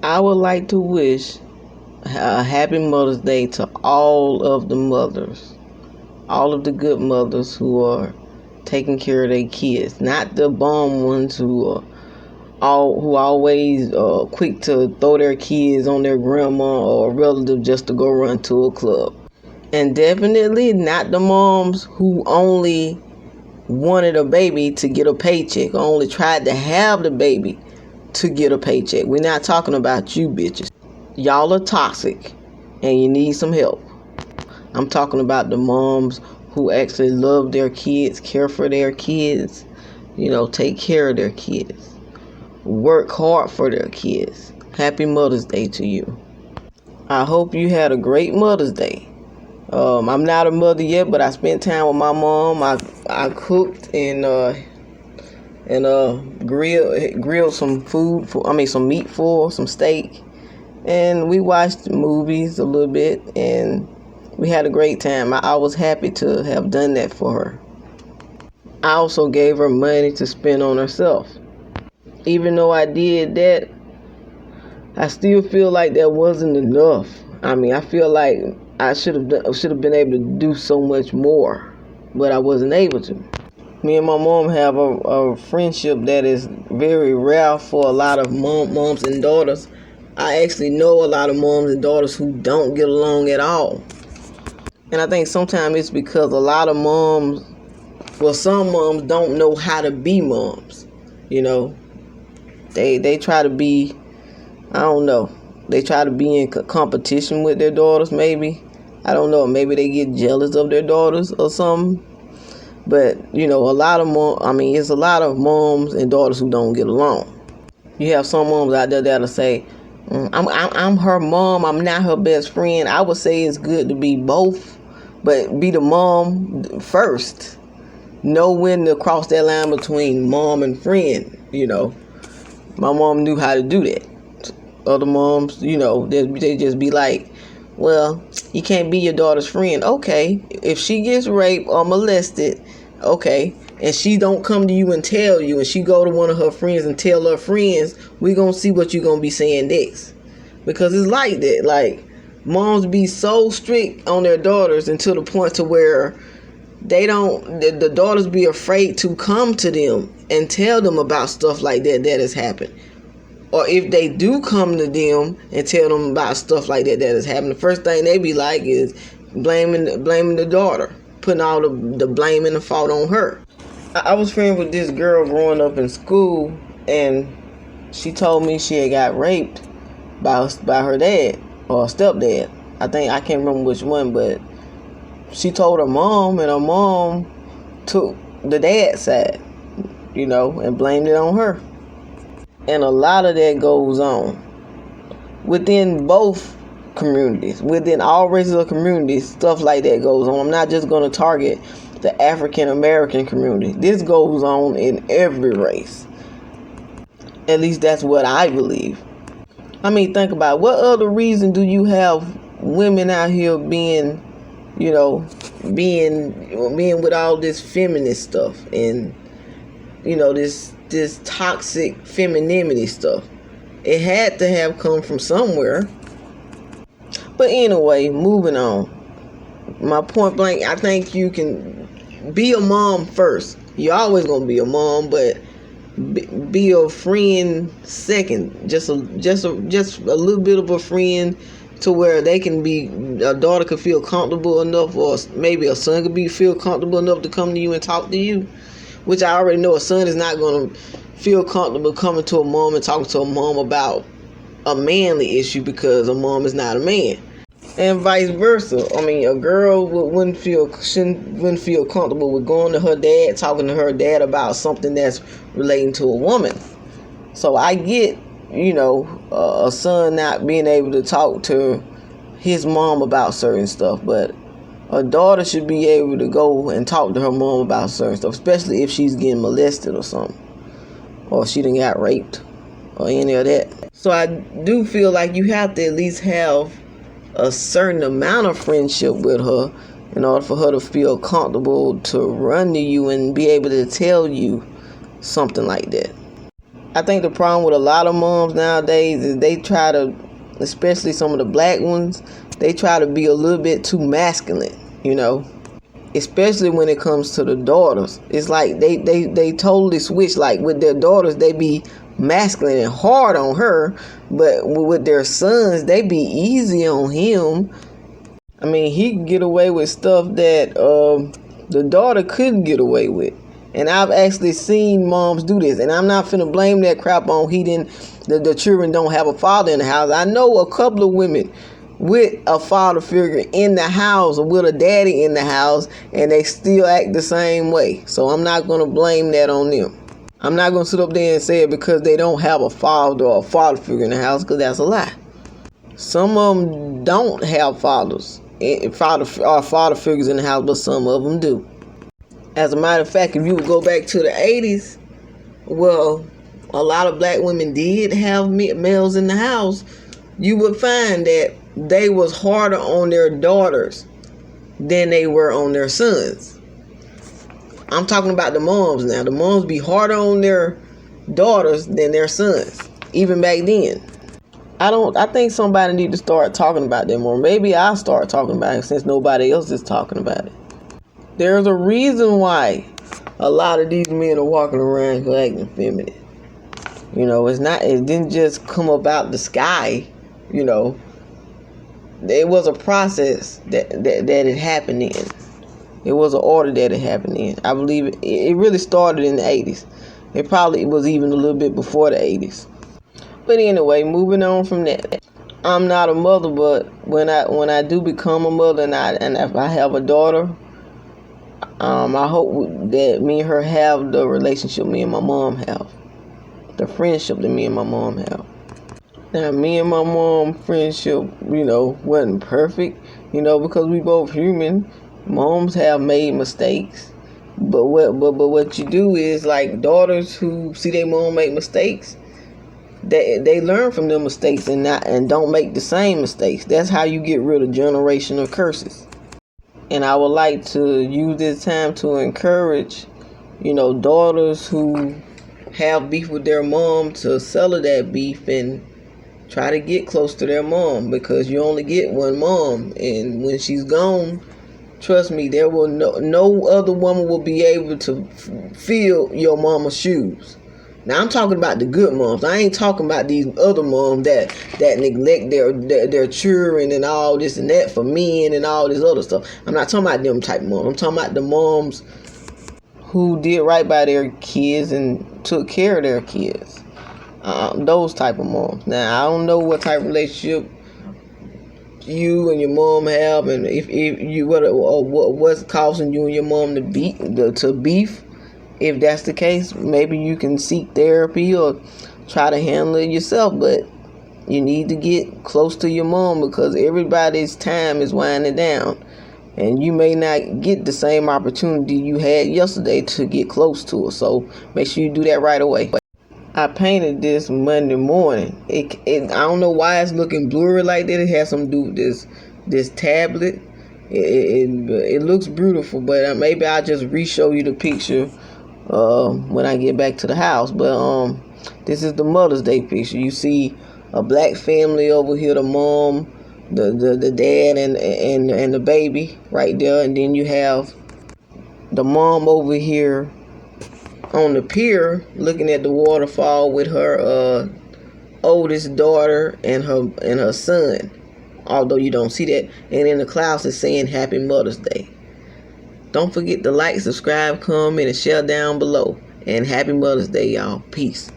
I would like to wish a happy Mother's Day to all of the mothers, all of the good mothers who are taking care of their kids, not the bum ones who always quick to throw their kids on their grandma or relative just to go run to a club. And definitely not the moms who only wanted a baby to get a paycheck, or only tried to have the baby to get a paycheck. We're not talking about you bitches. Y'all are toxic and you need some help. I'm talking about the moms who actually love their kids, care for their kids, take care of their kids, work hard for their kids. Happy Mother's Day to you. I hope you had a great Mother's Day. I'm not a mother yet, but I spent time with my mom. I cooked and grilled some some meat for some steak, and we watched movies a little bit, and we had a great time. I was happy to have done that for her. I also gave her money to spend on herself. Even though I did that, I still feel like that wasn't enough. I feel like I should have been able to do so much more, but I wasn't able to. Me and my mom have a friendship that is very rare for a lot of moms and daughters. I actually know a lot of moms and daughters who don't get along at all. And I think sometimes it's because some moms don't know how to be moms. They try to be, I don't know, they try to be in competition with their daughters, maybe. I don't know, maybe they get jealous of their daughters or something. But, it's a lot of moms and daughters who don't get along. You have some moms out there that'll say, I'm her mom, I'm not her best friend. I would say it's good to be both, but be the mom first. Know when to cross that line between mom and friend, My mom knew how to do that. Other moms, they just be like, well, you can't be your daughter's friend. Okay, if she gets raped or molested, okay, and she don't come to you and tell you, and she go to one of her friends and tell her friends, we gonna see what you gonna be saying next. Because it's like that. Like, moms be so strict on their daughters until the point to where the daughters be afraid to come to them and tell them about stuff like that has happened. Or if they do come to them and tell them about stuff like that has happened, the first thing they be like is blaming the daughter, putting all the blame and the fault on her. I was friends with this girl growing up in school, and she told me she had got raped by her dad or stepdad. I can't remember which one, but she told her mom, and her mom took the dad's side, and blamed it on her. And a lot of that goes on within both communities, within all races of communities. Stuff like that goes on. I'm not just going to target the African American community. This goes on in every race. At least that's what I believe. Think about it. What other reason do you have women out here being with all this feminist stuff and this toxic femininity stuff? It had to have come from somewhere. But anyway, moving on. My point blank, I think you can be a mom first. You're always gonna be a mom, but be a friend second. Just a little bit of a friend, to where they can be, a daughter could feel comfortable enough, or maybe a son could feel comfortable enough to come to you and talk to you. Which I already know a son is not going to feel comfortable coming to a mom and talking to a mom about a manly issue, because a mom is not a man. And vice versa. A girl wouldn't feel comfortable with going to her dad, talking to her dad about something that's relating to a woman. So I get, a son not being able to talk to his mom about certain stuff, but a daughter should be able to go and talk to her mom about certain stuff, especially if she's getting molested or something, or she done got raped, or any of that. So I do feel like you have to at least have a certain amount of friendship with her in order for her to feel comfortable to run to you and be able to tell you something like that. I think the problem with a lot of moms nowadays is they try to, especially some of the black ones, they try to be a little bit too masculine, especially when it comes to the daughters. It's like they totally switch. Like with their daughters, they be masculine and hard on her, but with their sons, they be easy on him. I mean, he can get away with stuff that the daughter couldn't get away with. And I've actually seen moms do this. And I'm not finna blame that crap on the children don't have a father in the house. I know a couple of women with a father figure in the house or with a daddy in the house, and they still act the same way. So I'm not going to blame that on them. I'm not going to sit up there and say it because they don't have a father or a father figure in the house, because that's a lie. Some of them don't have fathers. Father figures in the house, but some of them do. As a matter of fact, if you would go back to the 80s, well, a lot of black women did have males in the house. You would find that they was harder on their daughters than they were on their sons. I'm talking about the moms now. The moms be harder on their daughters than their sons, even back then. I think somebody need to start talking about that more. Maybe I'll start talking about it since nobody else is talking about it. There's a reason why a lot of these men are walking around acting feminine. It didn't just come up out the sky. It was a process that it happened in. It was an order that it happened in. I believe it really started in the 80s. It probably was even a little bit before the 80s. But anyway, moving on from that. I'm not a mother, but when I do become a mother and if I have a daughter, I hope that me and her have the relationship me and my mom have. The friendship that me and my mom have. Now, me and my mom friendship, wasn't perfect, because we both human. Moms have made mistakes. But what you do is, like, daughters who see their mom make mistakes, they learn from their mistakes and don't make the same mistakes. That's how you get rid of generational curses. And I would like to use this time to encourage, daughters who have beef with their mom to settle that beef and try to get close to their mom, because you only get one mom, and when she's gone, trust me, there will no other woman will be able to fill your mama's shoes. Now I'm talking about the good moms. I ain't talking about these other moms that neglect their children and all this and that for men and all this other stuff. I'm not talking about them type of moms. I'm talking about the moms who did right by their kids and took care of their kids. Those type of moms. Now I don't know what type of relationship you and your mom have, and if you what's causing you and your mom to beef. If that's the case, maybe you can seek therapy or try to handle it yourself. But you need to get close to your mom, because everybody's time is winding down. And you may not get the same opportunity you had yesterday to get close to her. So make sure you do that right away. I painted this Monday morning. I don't know why it's looking blurry like that. It has something to do with this tablet. It looks beautiful, but maybe I'll just re-show you the picture when I get back to the house. But this is the Mother's Day picture. You see a black family over here, the mom, the dad and the baby right there, and then you have the mom over here on the pier looking at the waterfall with her oldest daughter and her son, although you don't see that. And in the clouds it's saying Happy Mother's Day. Don't forget to like, subscribe, comment, and share down below. And Happy Mother's Day, y'all. Peace.